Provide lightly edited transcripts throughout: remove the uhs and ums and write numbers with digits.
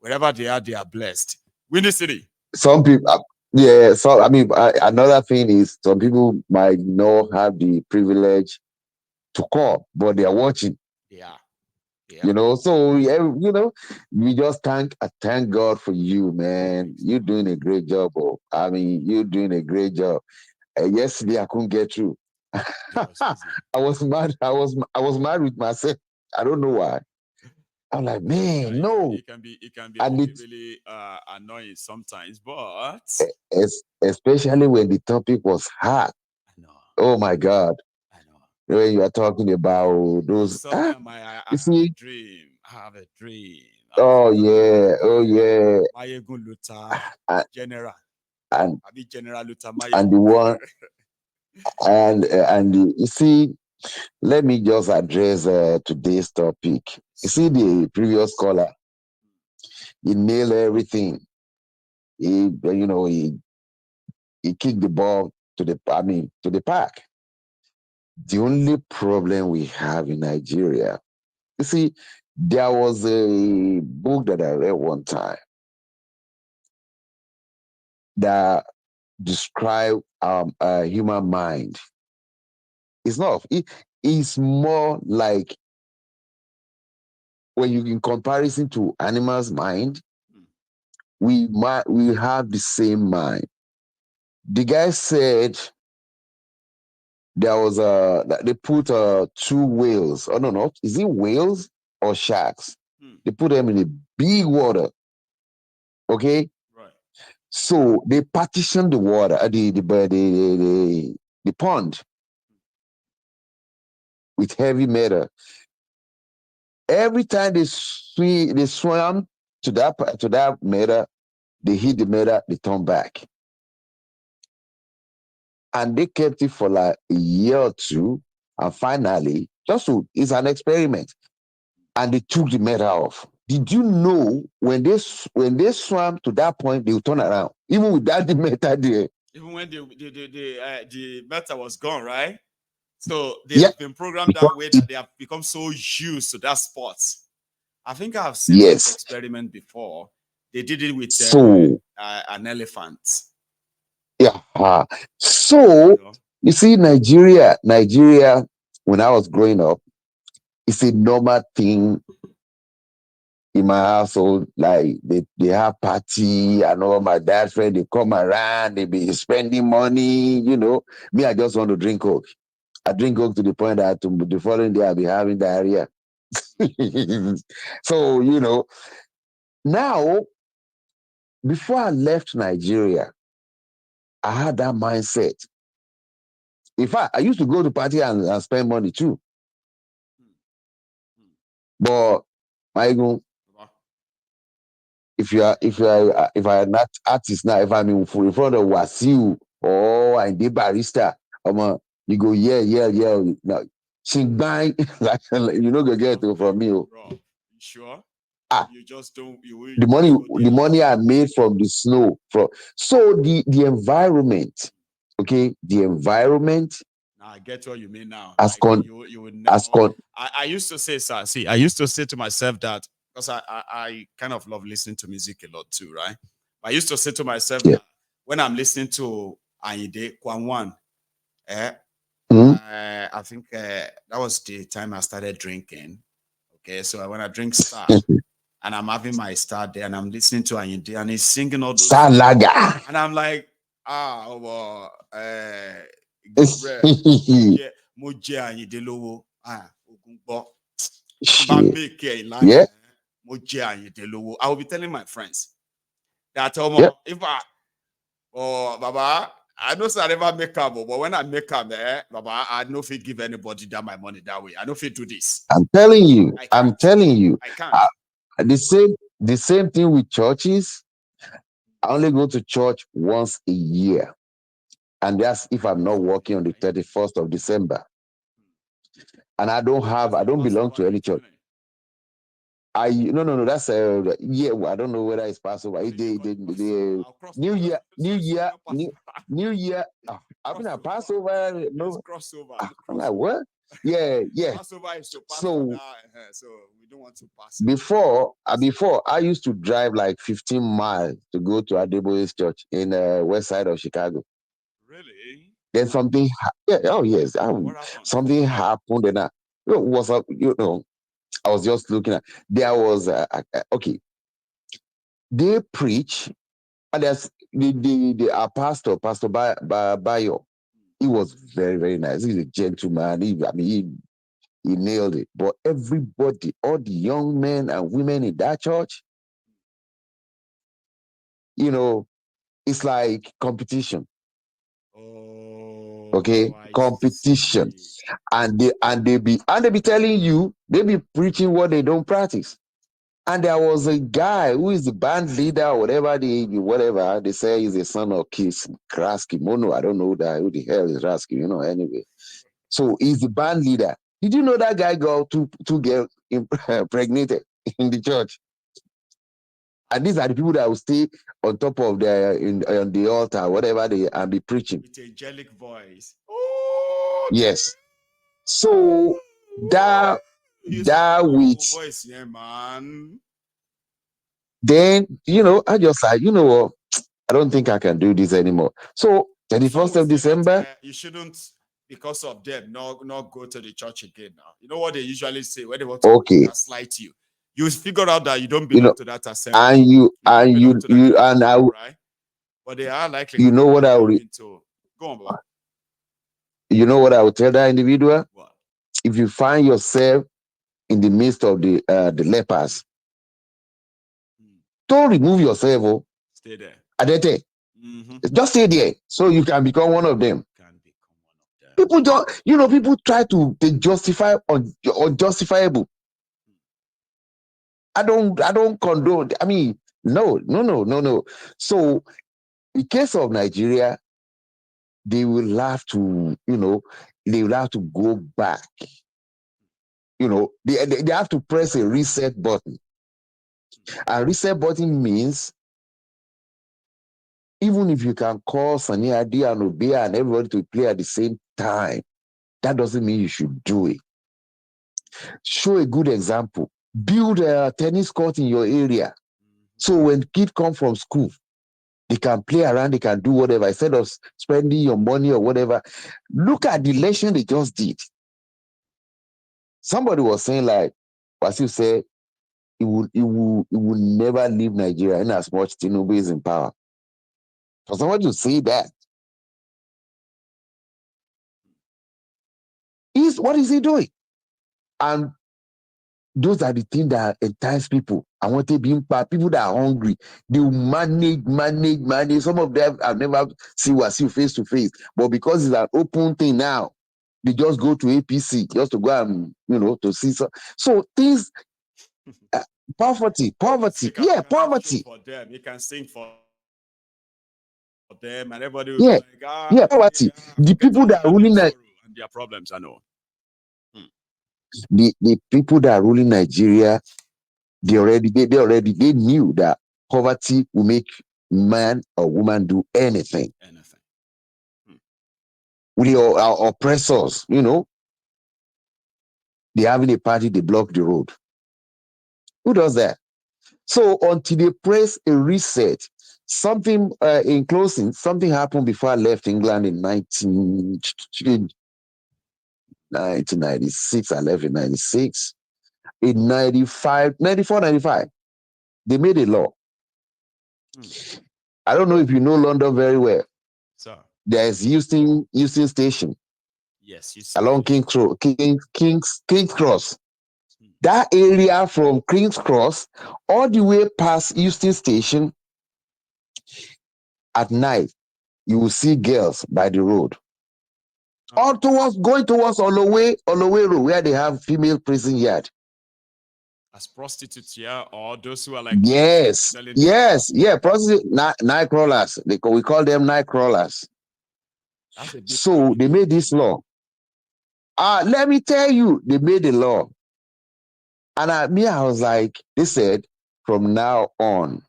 wherever they are blessed. Windy City. Some people, yeah. So I mean, another thing is some people might not have the privilege to call, but they are watching. Yeah. Yeah. You know, so yeah, you know, we just thank God for you, man. You're doing a great job. Oh, I mean, you're doing a great job. Yesterday I couldn't get through. It was easy. I was mad. I was mad with myself. I don't know why. I'm like, man, no. It can be And really, it's really annoying sometimes, but especially when the topic was hard. I know. Oh my God. I know. When you are talking about those, Sometimes you I have a see, dream. I have a dream. I'm oh seeing yeah, oh yeah, Mayegun Luther and General. and, I be General Luther and the Mayegun. one you see, let me just address today's topic. You see, the previous caller, he nailed everything. He kicked the ball to the park. The only problem we have in Nigeria, you see, there was a book that I read one time that described a human mind. It's not. It's more like when you in comparison to animals' mind, we have the same mind. The guy said there was they put two whales. Oh no, is it whales or sharks? Hmm. They put them in a big water. Okay, Right. so they partition the water, the pond with heavy metal. Every time they swam to that metal, they hit the metal, they turn back, and they kept it for like a year or two, and finally, it's an experiment, and they took the metal off. Did you know when they swam to that point, they would turn around, even without the metal there? Even when the meta was gone, right? So they Yeah, have been programmed because that way that they have become so used to that sport. I think I've seen such yes. experiment before. They did it with So an elephant. yeah, You so know? you see, Nigeria. When I was growing up, it's a normal thing in my household. Like they have party and all my dad's friends, they come around, they be spending money, Me, I just want to drink Coke. I drink Coke to the point that the following day I'll be having diarrhea. So, now before I left Nigeria, I had that mindset. In fact, I used to go to party and spend money too. But my if I am not artist now, if I'm in front of Wasiu or I did barista, you go yeah. Now, sing bang like you know go get it from me. Bro, you sure? Ah, You just don't. the You money just go the there. money I made from the snow from so the environment, okay, the environment Now I get what you mean now. has Like con you would has never. con I used to say, sir. See, I used to say to myself that because I kind of love listening to music a lot too, right? I used to say to myself yeah. that when I'm listening to Ayinde Kwanwan, eh, Mhm. I think that was the time I started drinking. Okay, so when I drink Star and I'm having my Star there and I'm listening to Ayinde and he's singing all those songs, Salaga. and I'm like, well, Gabriel, mo jẹ Ayinde lówó, ogun gbọ́, tí bá Shit. make it in life, Yeah. mo jẹ Ayinde lówó. I will be telling my friends that Yep. if Baba, I know say I never make am, but when I make am, Baba, I no fit give anybody that my money that way. I no fit do this. I'm telling you. I I'm can't. telling you. I can't. Uh, the same thing with churches. I only go to church once a year, and that's if I'm not working on the 31st of December. And That's I the don't belong Passover to you're any church. telling. No. That's yeah. I don't know whether it's Passover. What did you call it? Passover. I'll cross. New Year, New Sorry, Year, not New Passover. New Year. I mean, a Crossover. Passover. It's No, crossover. I'm like Crossover. what? Yeah. Passover is to pass from So now, so we don't want to pass it. before I used to drive like 15 miles to go to Adeboye's church in west side of Chicago. Really? Then something, yeah, oh yes, What happened? something happened, and was up. I was just looking at. There was okay. They preach, and there's our Pastor Bayo. He was very very nice. He's a gentleman. He nailed it. But everybody, all the young men and women in that church, it's like competition. Okay, Oh, I competition, see. and they be telling you, they be preaching what they don't practice. And there was a guy who is the band leader, or whatever they say is the son of Kiss Kraski Mono. I don't know who the hell is Rasky, anyway. So he's the band leader. Did you know that guy got two girls impregnated in the church? And these are the people that will stay on top of on the altar, whatever they and be preaching. With angelic voice. Oh, Yes. So that use a that powerful which voice, yeah, man. then I just like, what, I don't think I can do this anymore. So Some 31st will of say that December, you shouldn't, because of them, not go to the church again. Now, you know what they usually say when they want to okay, gaslight you. You figure out that you don't you belong know, to that assembly. and you You don't and belong you to that you and I, group, right? But they are likely you going know to what turn I you would, into. Go on, bro. you know what I would tell that individual. What? If you find yourself in the midst of the lepers, don't remove yourself. Stay there. Adete, Mm-hmm. just stay there so you can become one of them. Can become one of them. People just, people try to they justify unjustifiable. I don't condone. I mean, no. So in case of Nigeria, they will have to, go back. They have to press a reset button. And reset button means even if you can call Sani Adi and Obia and everybody to play at the same time, that doesn't mean you should do it. Show a good example. Build a tennis court in your area. So when kids come from school, they can play around, they can do whatever, instead of spending your money or whatever. Look at the election they just did. Somebody was saying, like, Wasil said, he will never leave Nigeria in as much Tinubu is in power. For somebody to say that, what is he doing? And those are the things that entice people. I want to be impact. People that are hungry, they will manage. Some of them I've never seen Wasil face to face, but because it's an open thing now, they just go to APC just to go and to see. So things, poverty, He yeah, can do show poverty, for them. He can sing for them, and everybody will be yeah, like, yeah, poverty. The forget people all that are about their ruling sorrow and their problems. I know. the people that are ruling Nigeria, they knew that poverty will make man or woman do anything. Anything. We are our oppressors, they having a party, they block the road. Who does that? So until they press a reset, something in closing, something happened before I left England in 1996. I left in 96. In 95, 94, 95, they made a law. I don't know if you know London very well. So There's Houston Station yes, you along station. King's Cross. That area from King's Cross all the way past Houston Station, at night, you will see girls by the road. All going towards Oloway Road, where they have female prison yard. As prostitutes, yeah, or those who are like Yes, selling their yes, yeah. Prostitute, night crawlers. We call them night crawlers. That's a big So family they made again this now. law. Let me tell you, they made the law. And I was like, they said, from now on,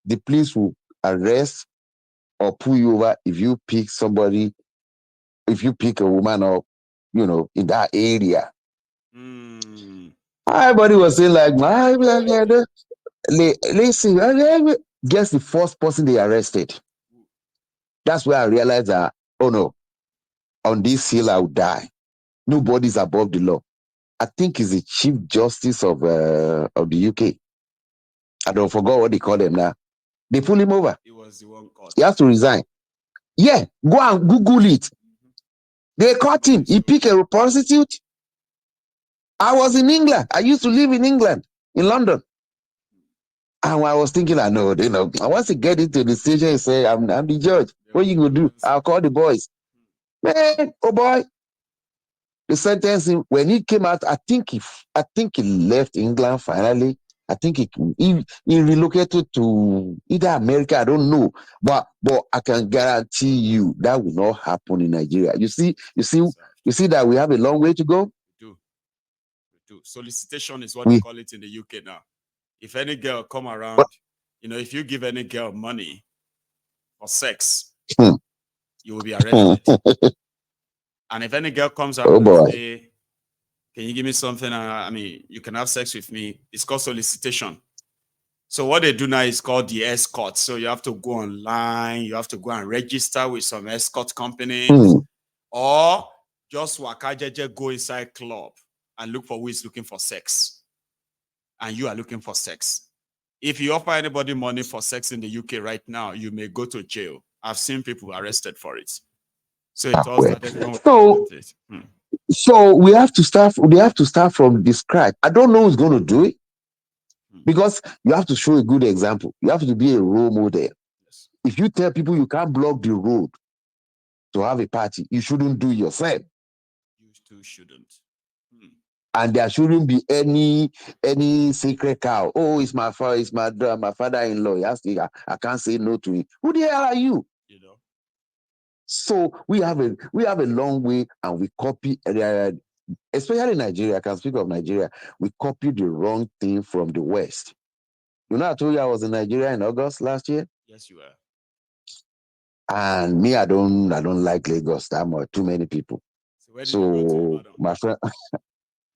the police will arrest or pull you over if you pick somebody, if you pick a woman up in that area. Mm. Everybody was saying like, listen, guess the first person they arrested. That's where I realized that, oh no, on this hill I will die. Nobody's above the law. I think he's the Chief Justice of the UK. I don't forget what they call them now. They pull him over. It was the one caught. He has to resign. Yeah, go and Google it. They caught him. He picked a prostitute. I was in England. I used to live in England, in London. And I was thinking, I know, I want to get into the station and say, I'm the judge. What you gonna do? I'll call the boys. Man, oh boy. The sentence when he came out, I think he left England finally. I think he relocated to either America, I don't know. But I can guarantee you that will not happen in Nigeria. You see that we have a long way to go. We do. Solicitation is what they call it in the UK now. If any girl come around, if you give any girl money for sex, you will be arrested. And if any girl comes around and say, can you give me something? You can have sex with me. It's called solicitation. So what they do now is called the escort. So you have to go online. You have to go and register with some escort companies. Or just wakajeje go inside club and look for who is looking for sex. And you are looking for sex. If you offer anybody money for sex in the UK right now, you may go to jail. I've seen people arrested for it. So it all started So we have to start. We have to start from the scratch. I don't know who's going to do it because you have to show a good example. You have to be a role model. Yes. If you tell people you can't block the road to have a party, you shouldn't do it yourself. You too shouldn't. And there shouldn't be any sacred cow. Oh, it's my father, it's my father-in-law. I can't say no to him. Who the hell are you? So we have a long way, and we copy, especially Nigeria. I can speak of Nigeria. We copy the wrong thing from the West. I told you I was in Nigeria in August last year. Yes, you were. And me, I don't like Lagos that much. Too many people. So where did you go to? My friend,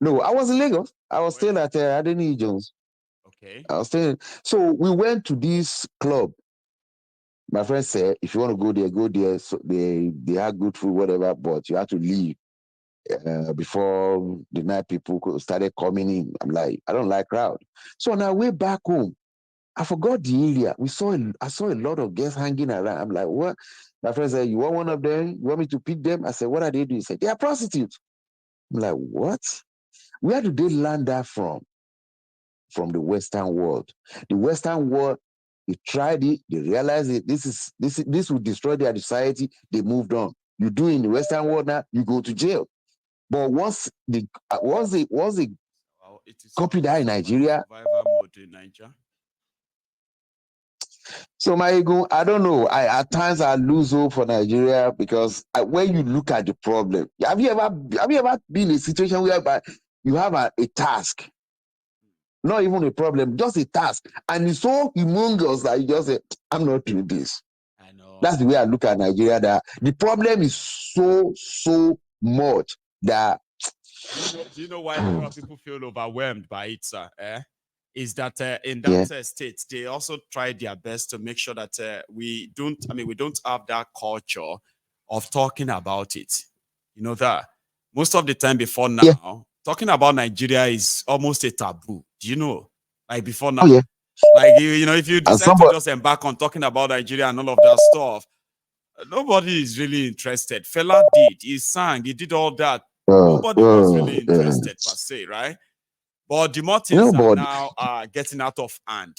no, I was in Lagos. I was staying at Adeni Jones. Okay. I was staying. So we went to this club. My friend said, if you want to go there, go there. So they have good food, whatever, but you have to leave before the night people started coming in. I'm like, I don't like crowd. So on our way back home, I forgot the area. I saw a lot of guests hanging around. I'm like, what? My friend said, you want one of them? You want me to pick them? I said, what are they doing? He said, they are prostitutes. I'm like, what? Where do they land that from? From the Western world. The Western world, they tried it, they realized it. This will destroy their society. They moved on. You do in the Western world now, you go to jail. But once they copy that in Nigeria. Survival mode in Nigeria. So my ego, I don't know. At times I lose hope for Nigeria because when you look at the problem, have you ever been in a situation where you have a task, not even a problem, just a task, and it's so humongous that you just say, "I'm not doing this." I know. That's the way I look at Nigeria. That the problem is so much that. Do you know why a lot of people feel overwhelmed by it, sir? Is that in that state they also try their best to make sure that we don't have that culture of talking about it. You know that most of the time before now, talking about Nigeria is almost a taboo. Do you know? Like before now, like if you decide to just embark on talking about Nigeria and all of that stuff, nobody is really interested. Fela did, he sang, he did all that. Nobody was really interested per se, right? But the more things are now getting out of hand,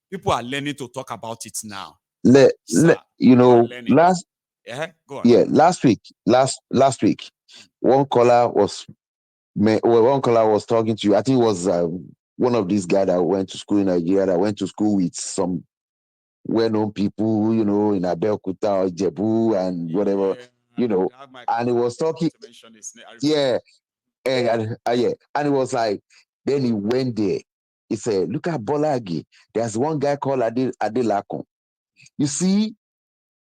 people are learning to talk about it now. Last go on. Yeah, last week, one caller was talking to you. I think it was one of these guys that went to school in Nigeria, that went to school with some well-known people, in Abeokuta or Jebu and whatever, and he was talking. And it was like, then he went there. He said, look at Bolagi. There's one guy called Adelakon. You see,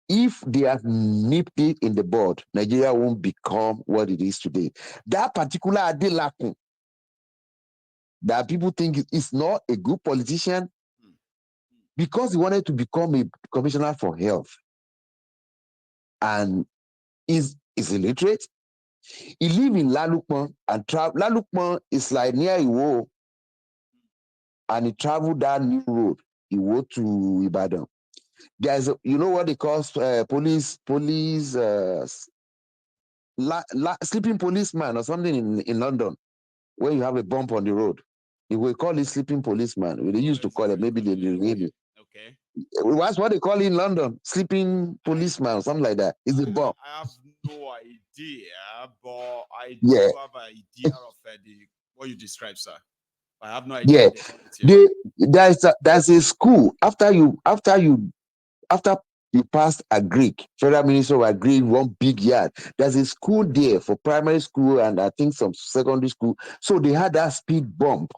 if they have nipped it in the bud, Nigeria won't become what it is today. That particular Adelakun, that people think is not a good politician because he wanted to become a commissioner for health and is illiterate. He live in Lalukman and travel. Lalukman is like near Iwo, and he traveled that new road, Iwo to Ibadan. There's you know what they call police sleeping policeman or something in London, where you have a bump on the road. They will call it sleeping policeman. They used to call it, maybe they rename it. Okay. That's what they call it in London, sleeping policeman or something like that. It's a bump. I have no idea, but I Yeah. do have an idea of what you described, sir. I have no idea. Yeah. There's a school after you passed a Greek, Federal Ministry of Agri, one big yard. There's a school there for primary school and I think some secondary school. So they had that speed bump.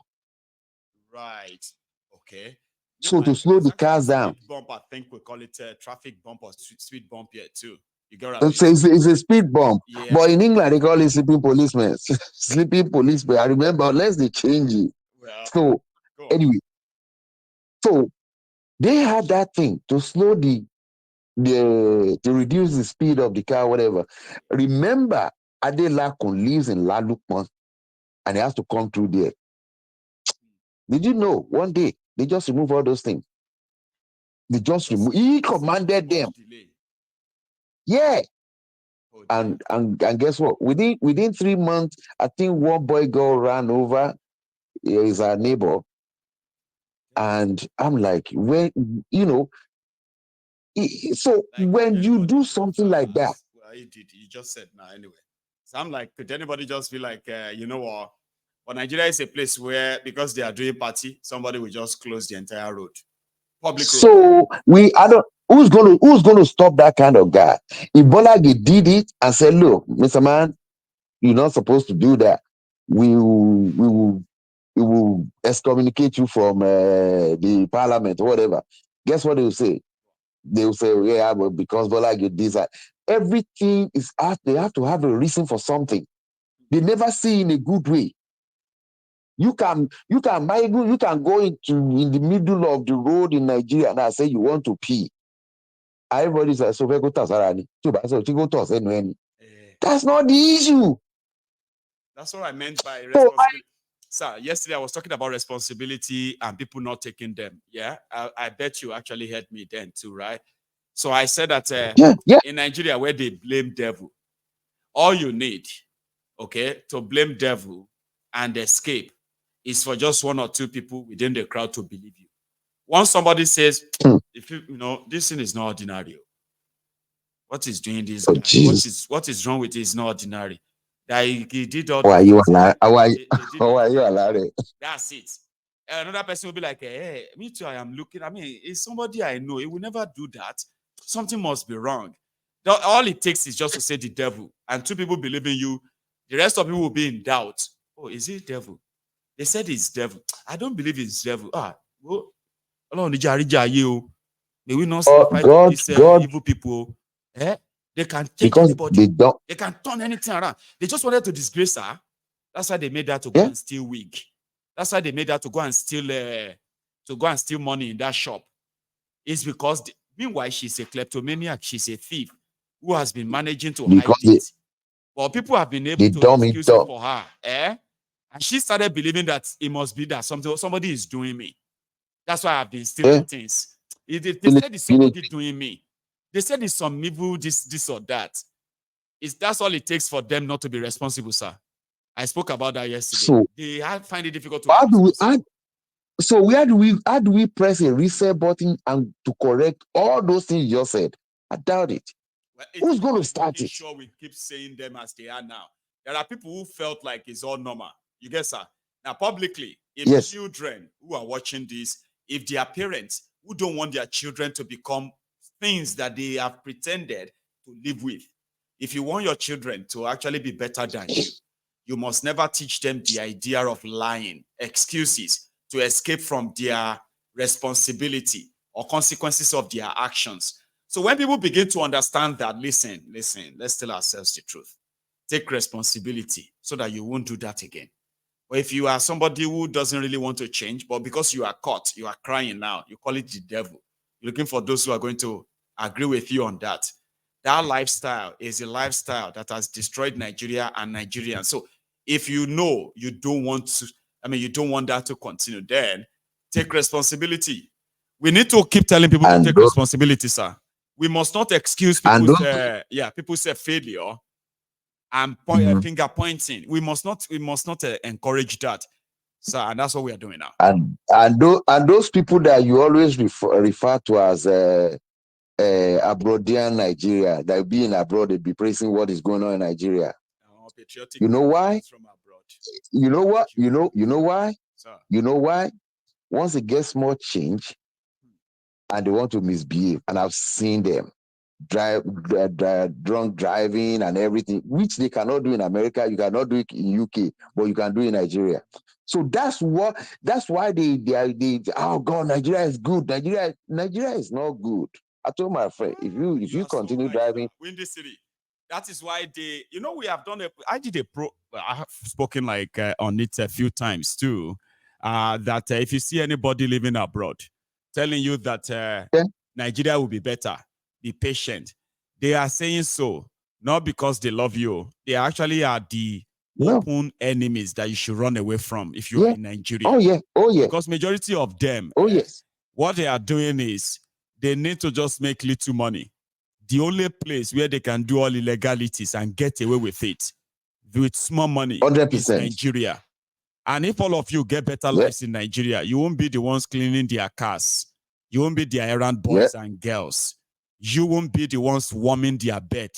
Right. Okay. So to slow the cars down. Speed bump, I think we call it a traffic bump or speed bump here too. You get what I mean? It's a speed bump. Yeah. But in England, they call it sleeping policemen. Sleeping policemen. I remember, unless they change it. Well, so anyway, so they had that thing to slow to reduce the speed of the car, whatever. Remember, Adelakun lives in Lalukman and he has to come through there. Did you know one day they just remove all those things? They just remove. He commanded them. Yeah. And guess what? Within 3 months, I think one boy girl ran over. Is our neighbor. And I'm like, when so like, when you do something like that. Well, you just said now anyway. So I'm like, could anybody just be like, you know what? But Nigeria is a place where, because they are doing party, somebody will just close the entire road. Public road. So who's gonna stop that kind of guy? If Bolage did it and said, look, Mr. Man, you're not supposed to do that. We will excommunicate you from the parliament or whatever. Guess what they will say? They will say, yeah, but because Bolage did that. Everything is out. They have to have a reason for something. They never see in a good way. You can go in the middle of the road in Nigeria and say you want to pee. Everybody says, so go to That's not the issue. That's what I meant by responsibility. Sir, yesterday I was talking about responsibility and people not taking them. Yeah, I bet you actually heard me then too, right? So I said that in Nigeria, where they blame devil, all you need, okay, to blame devil and escape is for just one or two people within the crowd to believe you. Once somebody says, if you know, this thing is not ordinary. What is doing this guy? What is wrong with it is not ordinary. That he did all How are you allowed? That's it. Another person will be like, hey, me too, I am looking. I mean, it's somebody I know. He will never do that. Something must be wrong. All it takes is just to say the devil. And two people believe in you. The rest of you will be in doubt. Oh, is it devil? They said it's devil. I don't believe it's devil. Well, may we not fight these evil people. They can change anybody. They can turn anything around. They just wanted to disgrace her. That's why they made her to go and steal wig. That's why they made her to go and steal money in that shop. It's because meanwhile she's a kleptomaniac, she's a thief who has been managing to hide it. But people have been able to excuse it for her. And she started believing that it must be that somebody is doing me. That's why I've been stealing things. They said it's somebody doing me. They said it's some evil, this or that. That's all it takes for them not to be responsible, sir. I spoke about that yesterday. So, they find it difficult to. So how do we press a reset button and to correct all those things you just said? I doubt it. Well, who's going to start it? Sure, we keep saying them as they are now. There are people who felt like it's all normal. You get, sir? Now, publicly, if children who are watching this, if their parents who don't want their children to become things that they have pretended to live with, if you want your children to actually be better than you, you must never teach them the idea of lying, excuses to escape from their responsibility or consequences of their actions. So when people begin to understand that, listen, let's tell ourselves the truth. Take responsibility so that you won't do that again. Or if you are somebody who doesn't really want to change, but because you are caught, you are crying now, you call it the devil. You're looking for those who are going to agree with you on that. That lifestyle is a lifestyle that has destroyed Nigeria and Nigerians. So if you know you don't want to, you don't want that to continue, then take responsibility. We need to keep telling people to take responsibility, sir. We must not excuse people's failure and finger pointing. We must not encourage that, sir, and that's what we are doing now. And those people that you always refer to as abroadian Nigeria, that be in abroad, they be praising what is going on in Nigeria. You know why? From abroad. You know what? You know why? Sir. You know why? Once it gets more change and they want to misbehave, and I've seen them drunk driving and everything, which they cannot do in America, you cannot do it in UK, but you can do in Nigeria. So that's why they oh God, Nigeria is good. Nigeria is not good. I told my friend, if you continue driving, Windy City. That is why we have done I have spoken on it a few times too. That if you see anybody living abroad telling you that Nigeria will be better, be patient. They are saying so, not because they love you. They actually are the open enemies that you should run away from if you are in Nigeria. Oh yeah. Because majority of them, yes, what they are doing is they need to just make little money. The only place where they can do all illegalities and get away with it with small money 100%. is Nigeria. And if all of you get better lives in Nigeria, you won't be the ones cleaning their cars. You won't be the errand boys and girls. You won't be the ones warming their bed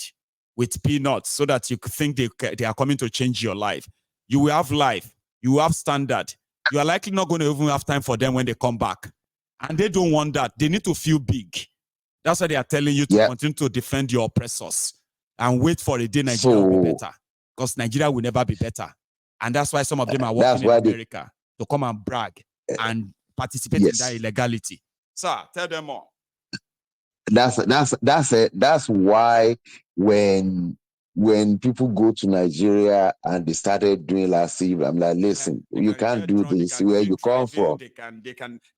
with peanuts so that you think they are coming to change your life. You will have life. You will have standard. You are likely not going to even have time for them when they come back. And they don't want that. They need to feel big. That's why they are telling you to continue to defend your oppressors and wait for a day Nigeria will be better. Because Nigeria will never be better. And that's why some of them are working in America to come and brag and participate in that illegality. Sir, tell them more. That's why when people go to Nigeria and they started doing last year, I'm like, listen, you can't do this where you come from. They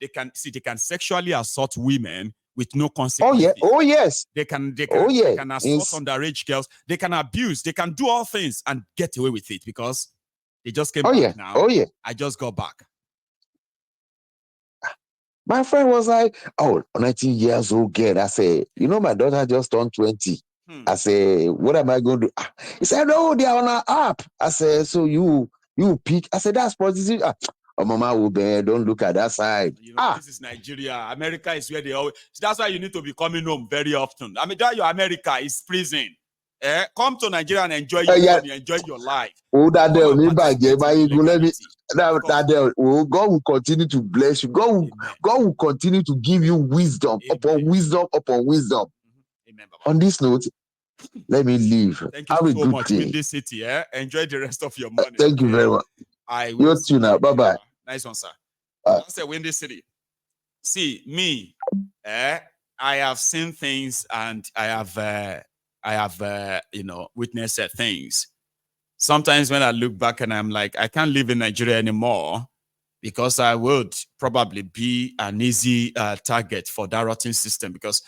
can sexually assault women with no consequences. Oh yes. They can assault underage girls. They can abuse. They can do all things and get away with it because they just came back now. Oh yeah. I just got back. My friend was like, 19 years old girl. I said, my daughter just turned 20. I said, what am I going to do? He said, no, they are on an app. I said, so you pick. I said, that's positive. Oh, mama will be, don't look at that side. This is Nigeria. America is where they always. That's why you need to be coming home very often. That your America is prison. Come to Nigeria and enjoy your money, enjoy your life. Oh, God will continue to bless you. God will continue to give you wisdom upon wisdom upon wisdom. Amen, Baba. On this note, let me leave. Thank you so much, Windy City. Enjoy the rest of your money. Thank you very much. I will see you now. Bye-bye. Nice one, sir. That's a Windy City. See, me, I have seen things and I have witnessed things. Sometimes when I look back and I'm like, I can't live in Nigeria anymore because I would probably be an easy target for that rotten system because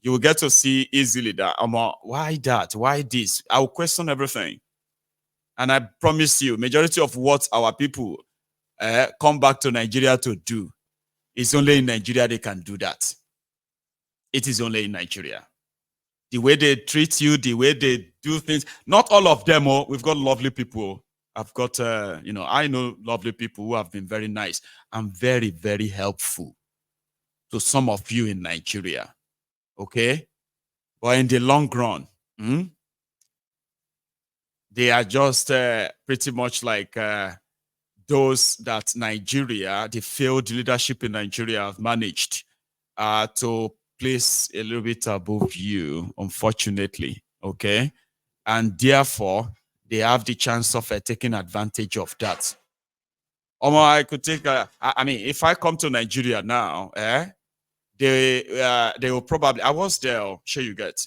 you will get to see easily that, why that? Why this? I will question everything. And I promise you, majority of what our people come back to Nigeria to do is only in Nigeria they can do that. It is only in Nigeria. The way they treat you, the way they do things. Not all of them. We've got lovely people. I've got, I know lovely people who have been very nice and very, very helpful to some of you in Nigeria. Okay? But in the long run, they are just pretty much like those that Nigeria, the failed leadership in Nigeria have managed to place a little bit above you, unfortunately, okay? And therefore, they have the chance of taking advantage of that. I could take, if I come to Nigeria now, they will probably, I was there, sure you get.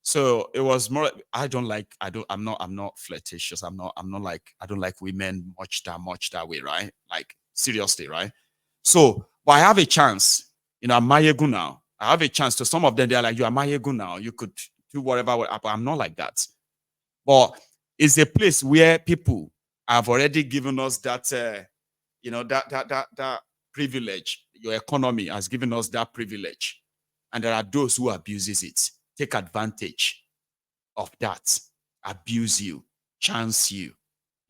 So it was more, I'm not flirtatious. I'm not like, I don't like women much that way, right? Like seriously, right? So, but I have a chance, I'm Mayegu now. I have a chance to some of them, they're like, you are Mayegu now. You could do whatever, but I'm not like that. But it's a place where people have already given us that, that privilege. Your economy has given us that privilege. And there are those who abuses it, take advantage of that, abuse you, chance you,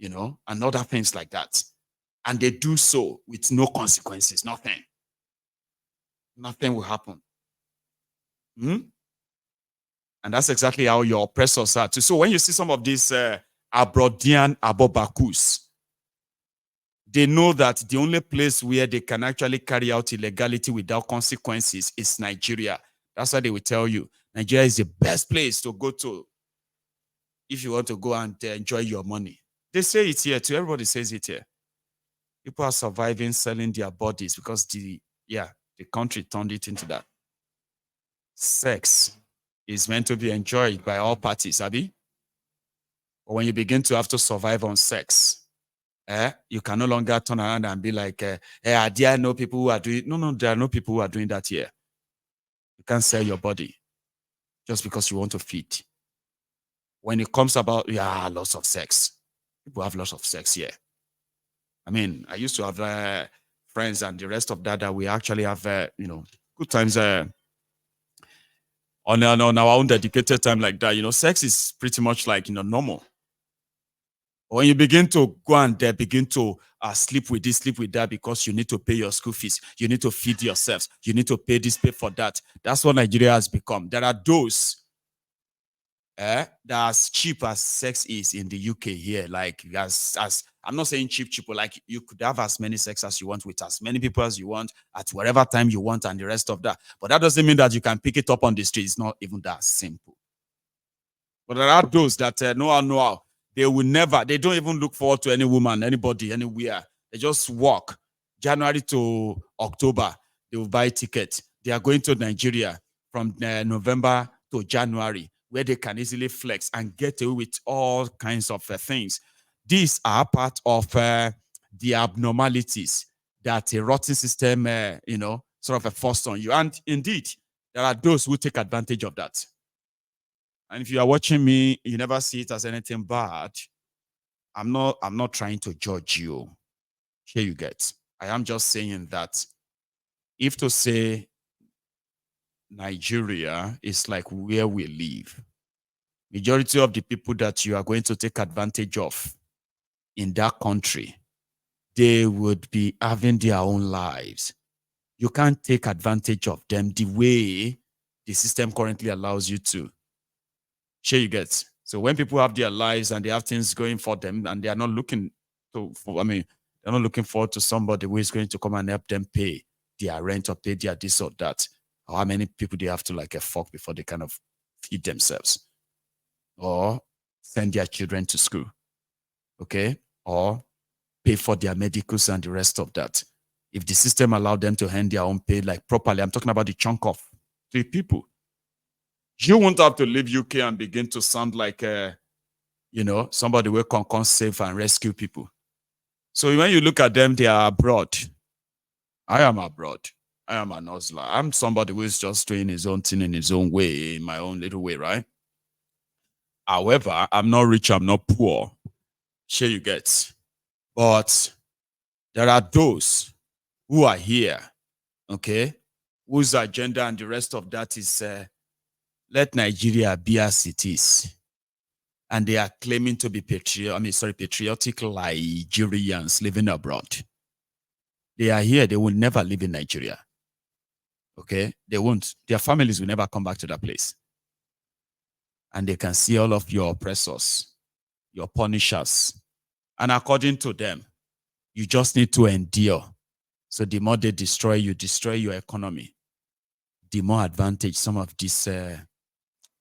and other things like that. And they do so with no consequences, nothing. Nothing will happen. And that's exactly how your oppressors are too. So when you see some of these Abrodian Abobakus, they know that the only place where they can actually carry out illegality without consequences is Nigeria. That's why they will tell you Nigeria is the best place to go to if you want to go and enjoy your money. They say it here too. Everybody says it here. People are surviving, selling their bodies because the country turned it into that. Sex is meant to be enjoyed by all parties, Abby. But when you begin to have to survive on sex, you can no longer turn around and be like, there no people who are doing. No, there are no people who are doing that here. You can't sell your body just because you want to feed. When it comes about, lots of sex. People have lots of sex here. I mean, I used to have friends and the rest of that we actually have, good times on our own dedicated time like that. Sex is pretty much like, normal. When you begin to go and begin to sleep with this, sleep with that, because you need to pay your school fees, you need to feed yourselves, you need to pay this, pay for that. That's what Nigeria has become. There are those that as cheap as sex is in the UK here, like as I'm not saying cheap, but like you could have as many sex as you want with as many people as you want at whatever time you want and the rest of that. But that doesn't mean that you can pick it up on the street. It's not even that simple. But there are those that know how. They will never, they don't even look forward to any woman, anybody, anywhere. They just walk. January to October, they will buy tickets. They are going to Nigeria from November to January, where they can easily flex and get away with all kinds of things. These are part of the abnormalities that a rotten system, sort of forced on you. And indeed, there are those who take advantage of that. And if you are watching me, you never see it as anything bad. I'm not trying to judge you. Here you get. I am just saying that if to say Nigeria is like where we live, majority of the people that you are going to take advantage of in that country, they would be having their own lives. You can't take advantage of them the way the system currently allows you to. Sure, you get. So when people have their lives and they have things going for them, and they are not looking they're not looking forward to somebody who is going to come and help them pay their rent or pay their this or that, or how many people they have to like fuck before they kind of feed themselves or send their children to school, okay, or pay for their medicals and the rest of that. If the system allowed them to hand their own pay like properly, I'm talking about the chunk of 3 people. You won't have to leave UK and begin to sound like, somebody will come save and rescue people. So when you look at them, they are abroad. I am abroad. I am an hustler. I'm somebody who is just doing his own thing in his own way, in my own little way, right? However, I'm not rich, I'm not poor. Sure you get. But there are those who are here, okay, whose agenda and the rest of that is let Nigeria be as it is. And they are claiming to be patriotic Nigerians living abroad. They are here. They will never live in Nigeria. Okay? They won't. Their families will never come back to that place. And they can see all of your oppressors, your punishers. And according to them, you just need to endure. So the more they destroy your economy, the more advantage some of these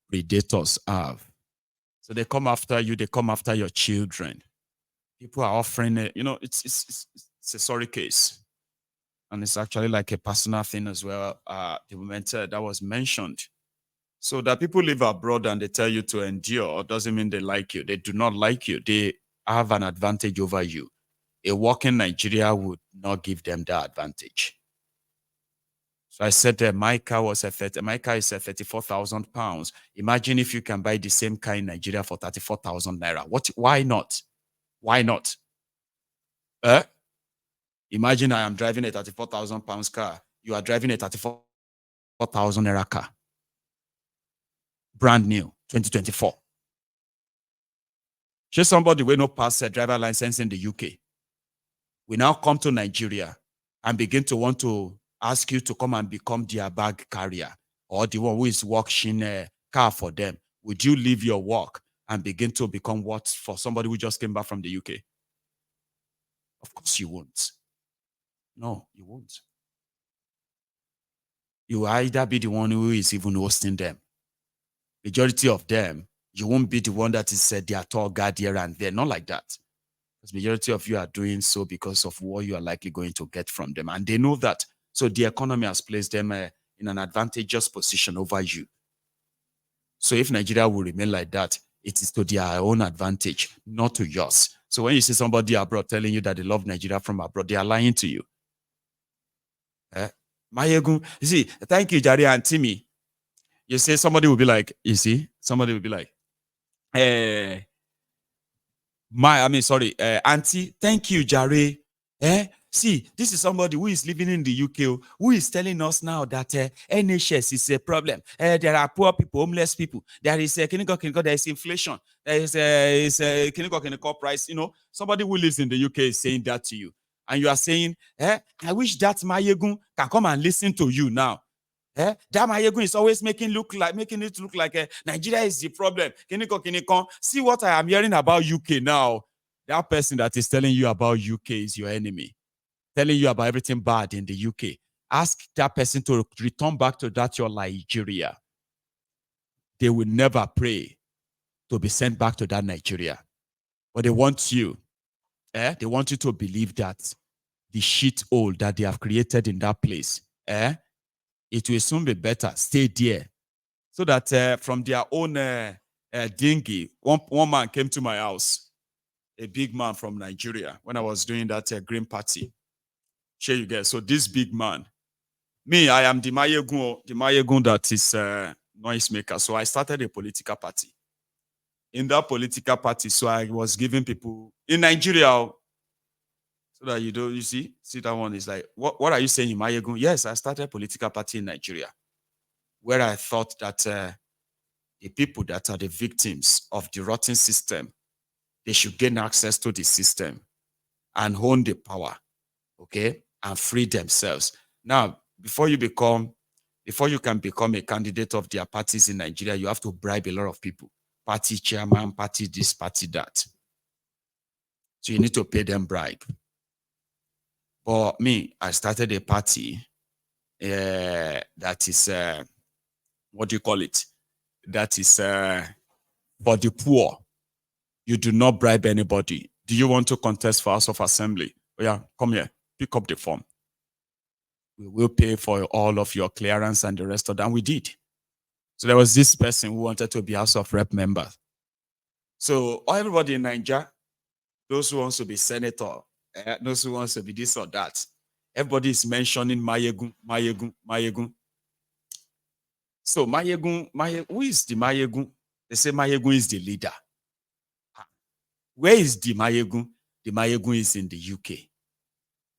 predators have. So they come after you, they come after your children. People are offering it, it's a sorry case. And it's actually like a personal thing as well. The moment that was mentioned. So that people live abroad and they tell you to endure doesn't mean they like you. They do not like you. They have an advantage over you. A work in Nigeria would not give them that advantage. So I said that my car is a 34,000 pounds. Imagine if you can buy the same car in Nigeria for 34,000 naira. Why not? Why not? Imagine I am driving a 34,000 pounds car. You are driving a 34,000 naira car. Brand new, 2024. Should somebody will not pass a driver license in the UK. We now come to Nigeria and begin to want to ask you to come and become their bag carrier or the one who is washing a car for them. Would you leave your work and begin to become what for somebody who just came back from the UK? Of course you won't. No, you won't. You will either be the one who is even hosting them. Majority of them, you won't be the one that is their tour guide here and there. Not like that. Because majority of you are doing so because of what you are likely going to get from them. And they know that. So the economy has placed them in an advantageous position over you. So if Nigeria will remain like that, it is to their own advantage, not to yours. So when you see somebody abroad telling you that they love Nigeria from abroad, they are lying to you. Mayegun, you see, thank you, Jari and Timmy. You say somebody will be like, you see, somebody will be like, auntie, thank you, Jare. See, this is somebody who is living in the UK, who is telling us now that NHS is a problem. There are poor people, homeless people. There is there is inflation. There is clinical price. You know, somebody who lives in the UK is saying that to you. And you are saying, I wish that Mayegun can come and listen to you now. That Mayegun is always making it look like Nigeria is the problem. See what I am hearing about UK now. That person that is telling you about UK is your enemy, telling you about everything bad in the UK. Ask that person to return back to that your Nigeria. They will never pray to be sent back to that Nigeria. But they want you. They want you to believe that the shithole that they have created in that place, it will soon be better. Stay there. So that from their own dinghy, one man came to my house, a big man from Nigeria, when I was doing that Green Party. Sure you get. So this big man, me, I am the Mayegun that is noise maker. So I started a political party. In that political party, so I was giving people in Nigeria, so that you see that one is like, what are you saying, Mayegun? Yes, I started a political party in Nigeria, where I thought that the people that are the victims of the rotten system, they should gain access to the system and own the power, okay, and free themselves. Now, before you can become a candidate of their parties in Nigeria, you have to bribe a lot of people. Party chairman, party this, party that. So you need to pay them bribe. But me, I started a party that is, what do you call it? That is for the poor. You do not bribe anybody. Do you want to contest for House of Assembly? Oh yeah, come here, pick up the form. We will pay for all of your clearance and the rest of that. And we did. So there was this person who wanted to be House of Rep member. So everybody in Nigeria, those who wants to be senator, those who wants to be this or that, everybody is mentioning Mayegun. So Mayegun, who is the Mayegun? They say Mayegun is the leader. Where is the Mayegun? The Mayegun is in the UK.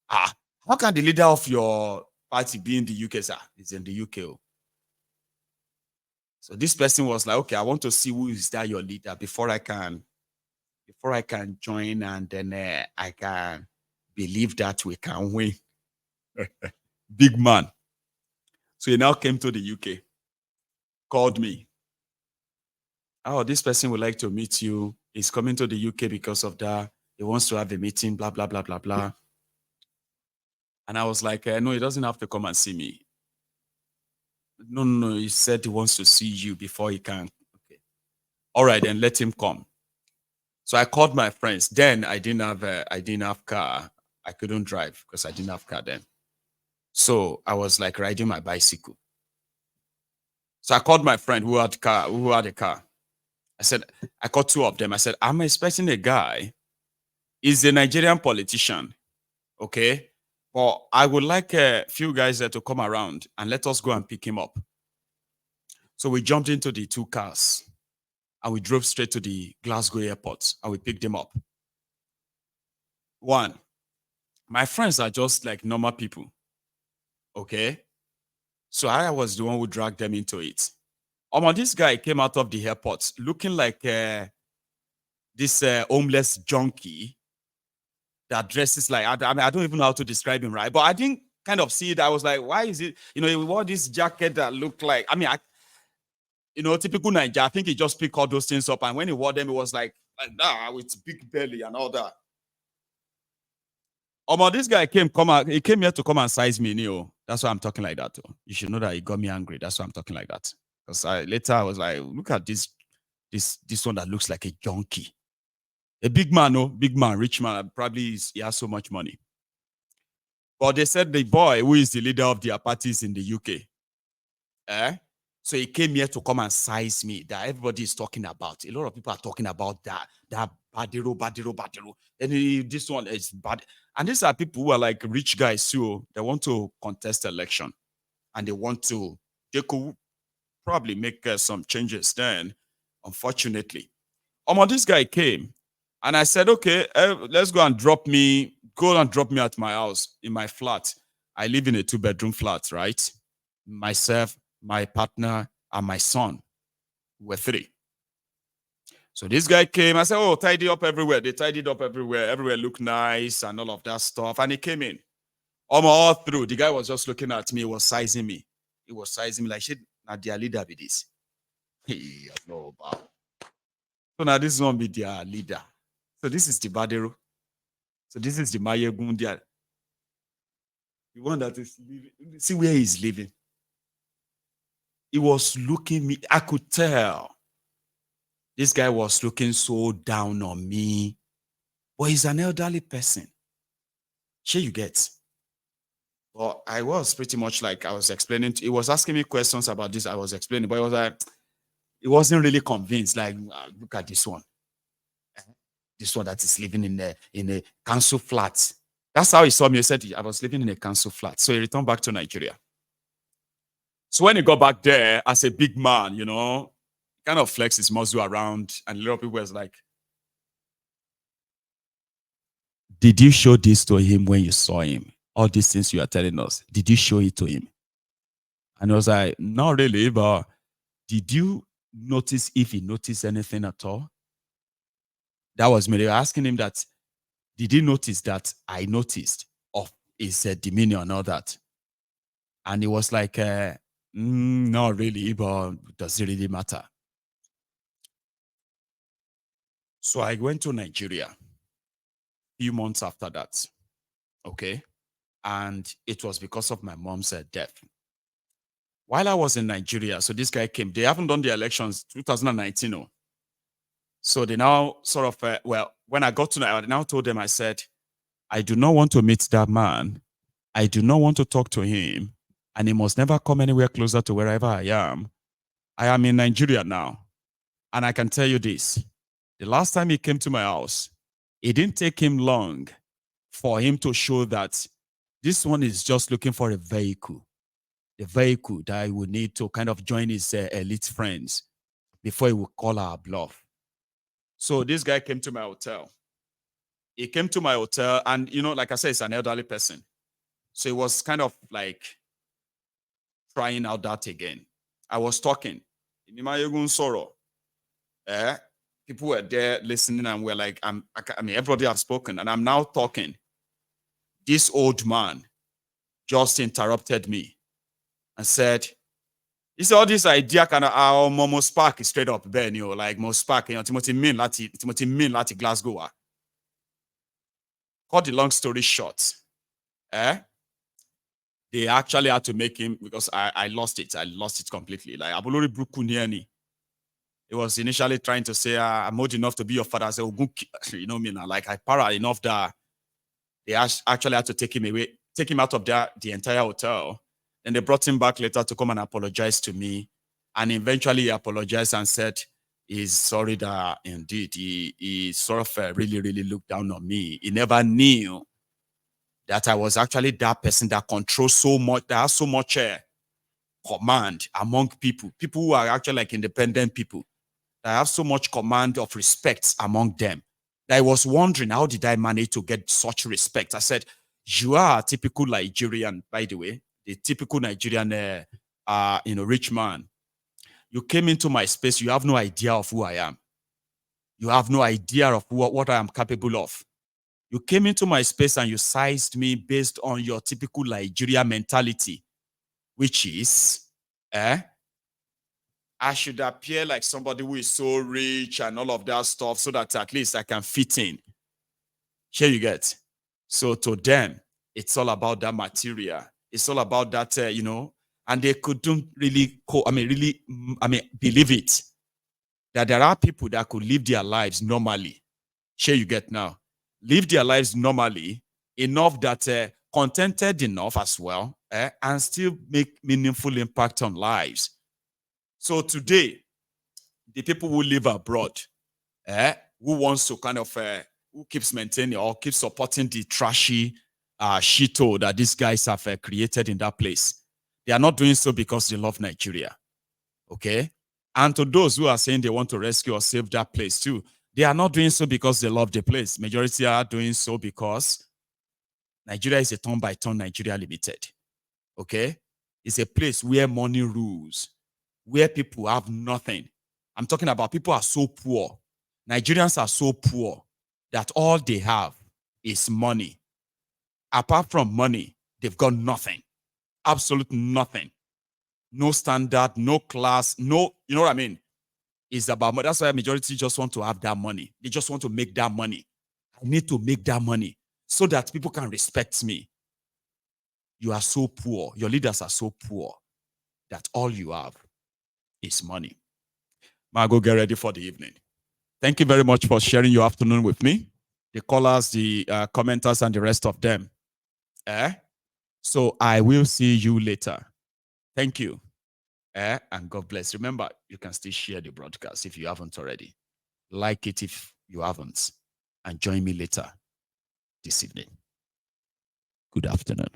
How can the leader of your party be in the UK, sir? It's in the UK. So this person was like, okay, I want to see who is that your leader before I can join, and then I can believe that we can win. Big man. So he now came to the UK, called me. Oh, this person would like to meet you. He's coming to the UK because of that. He wants to have a meeting, blah, blah, blah, blah, blah. And I was like, no, he doesn't have to come and see me. No, he said he wants to see you before he can. Okay. All right, then let him come. So I called my friends. Then I didn't have car. I couldn't drive because I didn't have car then. So I was like riding my bicycle. So I called my friend who had a car. I said, I called two of them. I said, I'm expecting a guy. He's a Nigerian politician. Okay. But I would like a few guys there to come around and let us go and pick him up. So we jumped into the two cars and we drove straight to the Glasgow airport and we picked him up. One, my friends are just like normal people. Okay. So I was the one who dragged them into it. This guy came out of the airport looking like this homeless junkie that dresses like, I mean, I don't even know how to describe him, right? But I didn't kind of see it. I was like, why is it, he wore this jacket that looked like, typical Nigeria. I think he just picked all those things up. And when he wore them, it was like that with big belly and all that. This guy he came here to come and size me, That's why I'm talking like that. Too. You should know that he got me angry. That's why I'm talking like that. Because later I was like, look at this one that looks like a junkie. A big man, rich man, probably he has so much money. But they said the boy who is the leader of their parties in the UK, so he came here to come and size me that everybody is talking about. A lot of people are talking about that badero. And this one is bad. And these are people who are like rich guys too. They want to contest election and they could probably make some changes then, unfortunately. This guy came and I said, okay, let's go and drop me at my house in my flat. I live in a 2-bedroom flat, right? Myself, my partner, and my son were 3. So this guy came. I said, oh, tidy up everywhere. They tidied up everywhere. Everywhere looked nice and all of that stuff. And he came in. All through, the guy was just looking at me. He was sizing me. He was sizing me like, shit, not their leader be this. No, so now this one be their leader. So this is the Badero. So this is the Mayegundia. The one that is living. See where he's living. He was looking me. I could tell. This guy was looking so down on me. But he's an elderly person. Sure you get. Well, I was pretty much like I was explaining. He was asking me questions about this. I was explaining, but he was like, he wasn't really convinced. Like, look at this one. This one that is living in a council flat. That's how he saw me. He said, I was living in a council flat. So he returned back to Nigeria. So when he got back there as a big man, kind of flexed his muscle around, and a lot of people was like, did you show this to him when you saw him? All these things you are telling us, did you show it to him? And I was like, not really, but did you notice if he noticed anything at all? That was me. They were asking him that, did he notice that I noticed of his demeanor and all that? And he was like, not really, but does it really matter? So I went to Nigeria a few months after that. Okay. And it was because of my mom's death. While I was in Nigeria, so this guy came. They haven't done the elections 2019. Oh. So they now sort of, when I got to I now told them, I said, I do not want to meet that man. I do not want to talk to him. And he must never come anywhere closer to wherever I am. I am in Nigeria now. And I can tell you this. The last time he came to my house, it didn't take him long for him to show that this one is just looking for a vehicle that I would need to kind of join his elite friends before he would call our bluff. So this guy came to my hotel. He came to my hotel and, like I said, it's an elderly person. So he was kind of like trying out that again. I was talking. People were there listening and we're like, everybody has spoken and I'm now talking. This old man just interrupted me and said, "It's all this idea kind of our Momo Spark is straight up Ben, like Mo Spark, Timothy Min Lati Glasgow. Cut the long story short, they actually had to make him because I lost it. I lost it completely. Like Abulori Brukuniani. He was initially trying to say, I'm old enough to be your father. I said, like I para enough that they actually had to take him away take him out of the entire hotel. And they brought him back later to come and apologize to me. And eventually he apologized and said he's sorry that indeed he sort of really, really looked down on me. He never knew that I was actually that person that controls so much, that has so much command among people who are actually like independent people, that have so much command of respect among them. That I was wondering, how did I manage to get such respect? I said, you are a typical Nigerian, by the way, the typical Nigerian, rich man. You came into my space, you have no idea of who I am. You have no idea of what I am capable of. You came into my space and you sized me based on your typical Nigeria mentality, which is, I should appear like somebody who is so rich and all of that stuff so that at least I can fit in. Here you get. So to them, it's all about that material. It's all about that, and they couldn't really, believe it, that there are people that could live their lives normally. Here you get now. Live their lives normally, enough that contented enough as well, and still make meaningful impact on lives. So today, the people who live abroad, who wants to kind of, who keeps maintaining or keeps supporting the trashy shito that these guys have created in that place, they are not doing so because they love Nigeria, okay? And to those who are saying they want to rescue or save that place too, they are not doing so because they love the place. Majority are doing so because Nigeria is a turn-by-turn Nigeria Limited. Okay? It's a place where money rules, where people have nothing. I'm talking about people are so poor. Nigerians are so poor that all they have is money. Apart from money, they've got nothing. Absolute nothing. No standard, no class, no, you know what I mean? It's about money. That's why majority just want to have that money. They just want to make that money. I need to make that money so that people can respect me. You are so poor. Your leaders are so poor that all you have is money. Margo, get ready for the evening. Thank you very much for sharing your afternoon with me. The callers, the commenters, and the rest of them. So I will see you later. Thank you. And God bless. Remember, you can still share the broadcast if you haven't already. Like it if you haven't. And join me later this evening. Good afternoon.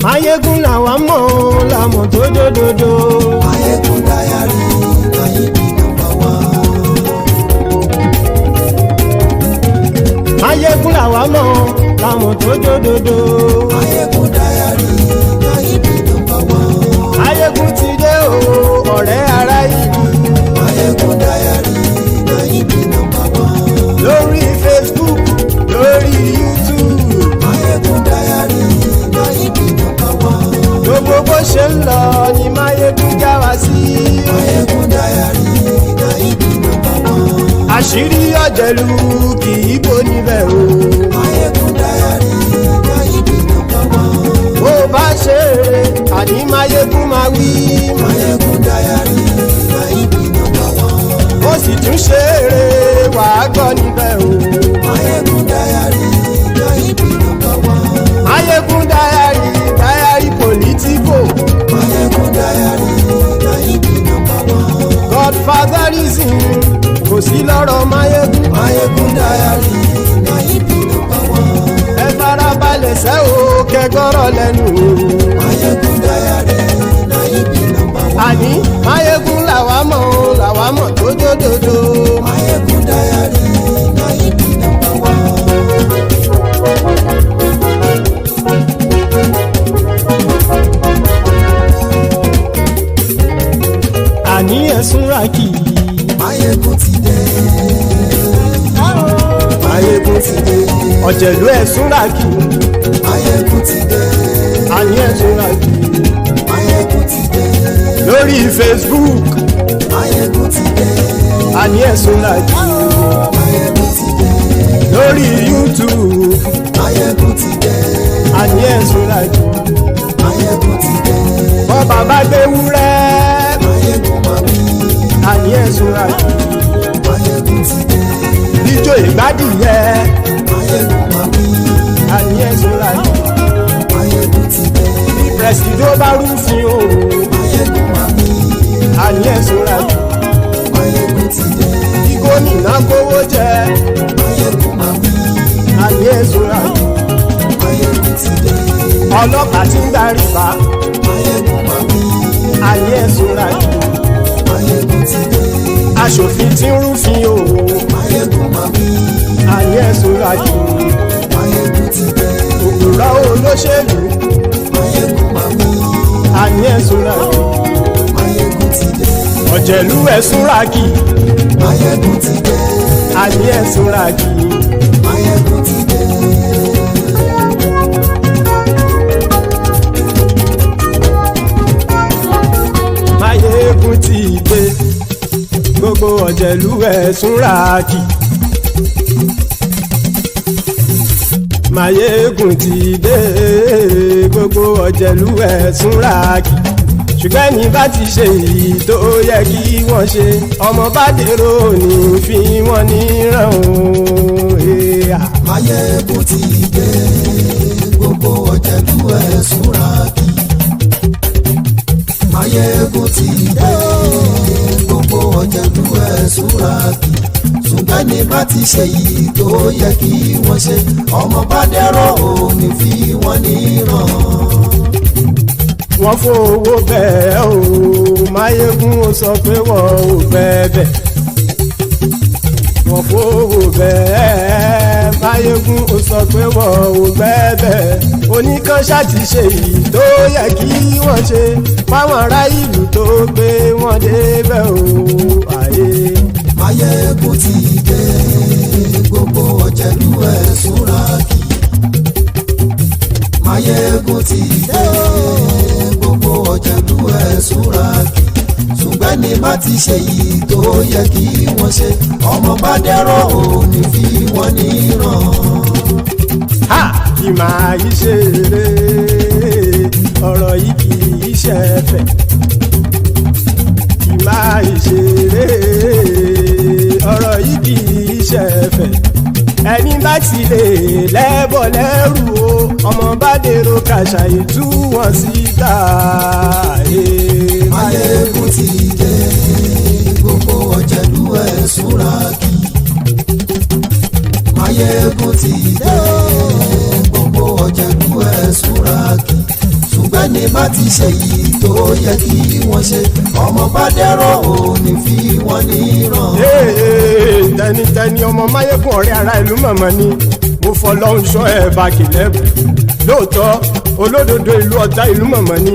Mayegun làwa mọ̀ làmọ̀ tó dòdòdò. Mayegun Diary, IDP #1. Mayegun làwa mọ̀ làmọ̀ tó dòdòdò. Mayegun Diary, IDP #1. Mayegun ti dé o, ọ̀rẹ́ ará ìlú. Mayegun Diary, IDP #1. Lórí Facebook, lórí YouTube. Mayegun Diary, IDP #1. Gbogbo bó ṣe ń lọ ni Mayegun já wa sí. Mayegun Diary, IDP #1. Àṣírí ọ̀jẹ̀lú kì í bò níbẹ̀ o. Mayegun Diary, IDP #1. Bó bá ṣe eré, àní Mayegun máa wí. Mayegun Diary, IDP #1. Ó sì tún ṣe eré, wàá gbọ́ níbẹ̀ o. Mayegun Diary, IDP #1. Mayegun Diary, Diary Politico. Mayegun Diary, IDP #1. Godfatherism kò sí lọ́rọ̀ Mayegun. Mayegun Diary, IDP #1. Ẹ farabalẹ̀ sẹ́ o kẹgọ́rọ̀ lẹ́nu o. Mayegun Diary, IDP #1. Àní Mayegun làwa mọ̀ tó dòdòdò. Mayegun Diary, IDP #1. Àní ẹ̀sùn ràkì. Mayegun ti dé. Mayegun ti dé. Ọ̀jẹ̀lú ẹ̀sùn ràkì. Mayegun ti dé. Àní ẹ̀sùn ràkì. Mayegun ti dé. Lórí Facebook. Mayegun ti dé. Àní ẹ̀sùn ràkì. Mayegun lórí YouTube. Máyégún ti dé. Àní ẹ̀sùn làjù. Máyégún ti dé. Bọ́ bàbá gbé wúrẹ́. Máyégún máa wí. Àní ẹ̀sùn làjù. Máyégún ti dé. Ijó ìgbádìyẹ. Máyégún máa wí. Àní ẹ̀sùn làjù. Máyégún ti dé. Bí pẹ̀sìdó bá rúfin o. Máyégún máa wí. Àní ẹ̀sùn làjù. Máyégún ti dé. Bí gómìnà kówó jẹ. Máyégún máa wí. Àní ẹ̀sùn làjù. Máyégún ti dé. Ọlọ́pàá tí ń darí bá. Máyégún máa wí. Àní ẹ̀sùn làjù. Máyégún ti dé. Aṣòfin tí ń rúfin o. Máyégún máa wí. Àní ẹ̀sùn làjù. Máyégún ti dé. Òpùrọ́ olóṣèlú. Máyégún máa wí. Àní ẹ̀sùn làjù. Máyégún ti dé. Ọ̀jẹ̀lú ẹ̀sùn ràkì. Máyégún ti dé. Àní ẹ̀sùn ràkì. Máyégún ti dé. Máyégún ti dé. Gbogbo ọ̀jẹ̀lú ẹ̀sùn ràkì. Máyégún ti dé. Gbogbo ọ̀jẹ̀lú ẹ̀sùn ràkì. Ṣùgbọ́n ní bá ti ṣe èyí tó yẹ kí wọ́n ṣe, ọmọ bá dèrò ní fi wọ́n níran o. Máyégún ti dé. Gbogbo ọ̀jẹ̀lú ẹ̀sùn ràkì. Máyégún ti dé. Gbogbo ọ̀jẹ̀lú ẹ̀sùn ràkì. Ṣùgbọ́n ní bá ti ṣe èyí tó yẹ kí wọ́n ṣe, ọmọ bá dẹ̀rọ̀ ò ní fi wọ́n níran. Wọ́n fowó bẹ́ẹ̀ o, Máyégún ó sọ pé wọ́n ò bẹ́ẹ̀. Wọ́n fowó bẹ́ẹ̀, Máyégún ó sọ pé wọ́n ò bẹ́ẹ̀. Oníkan ṣáàtì ṣe èyí tó yẹ kí wọ́n ṣe fáwọn ará ìlú tó gbé wọn débẹ̀ o. Àyè. Máyégún ti dé. Gbogbo ọ̀jẹ̀lú ẹ̀sùn ràkì. Máyégún ti dé. Gbogbo ọ̀jẹ̀lú ẹ̀sùn ràkì. Ṣùgbọ́n ní bá ti ṣe yìí tó yẹ kí wọ́n ṣe, ọmọ bá dẹ̀rọ̀ ò ní fi wọ́n níran. Ha! Kì máa yí ṣeré, ọ̀rọ̀ yìí kì í ṣẹ̀fẹ̀. Kì máa yí ṣeré, ọ̀rọ̀ yìí kì í ṣẹ̀fẹ̀. Ẹni bá ti lè lẹ́bọ̀ lẹ́rù o, ọmọ bá dèrò kàṣà ìtú wọn síta. Máyégún ti dé. Gbogbo ọ̀jẹ̀lú ẹ̀sùn ràkì. Máyégún ti dé. Gbogbo ọ̀jẹ̀lú ẹ̀sùn ràkì. Ṣùgbọ́n ní bá ti ṣe yìí tó yẹ kí wọ́n ṣe, ọmọ bá dẹ̀rọ̀ ò ní fi wọ́n níran. Tẹnitẹni ọmọ Máyégún ọ̀rẹ́ ara ìlú mọ̀mọ́ ni mo fọlọ́hún ṣọ́ ẹ̀ bá kìlẹ́bù. Lóòótọ́ olódodo ìlú ọ̀tá ìlú mọ̀mọ́ ni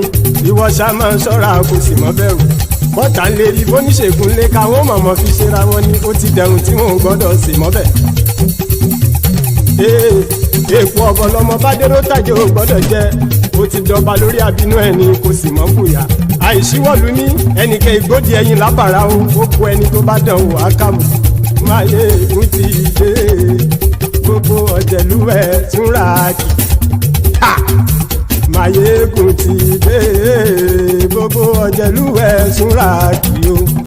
ìwọ ṣá máa ń ṣọ́ra kò sì mọ́ bẹ̀rù. Bọ́tà ń lè rí bóníṣègùn lé káwọn mọ̀mọ́ fi ṣera wọn ni ó ti dẹrùn tí wọn ò gbọ́dọ̀ sì mọ́ bẹ̀. Èèpo ọ̀bọ lọmọ bá dérò tàjẹ́ ò gbọ́dọ̀ jẹ́ ó ti dọba lórí abínú ẹni kò sì mọ́ fòyà. Àìsíwọ́lu ní ẹnìkẹ́ ìgbódì ẹyin lábàrá o ó kó ẹni tó bá dán o àkàmù. Máyégún ti dé. Gbogbo ọ̀jẹ̀lú ẹ̀sùn ràkì. Máyégún ti dé. Gbogbo ọ̀jẹ̀lú ẹ̀sùn ràkì o.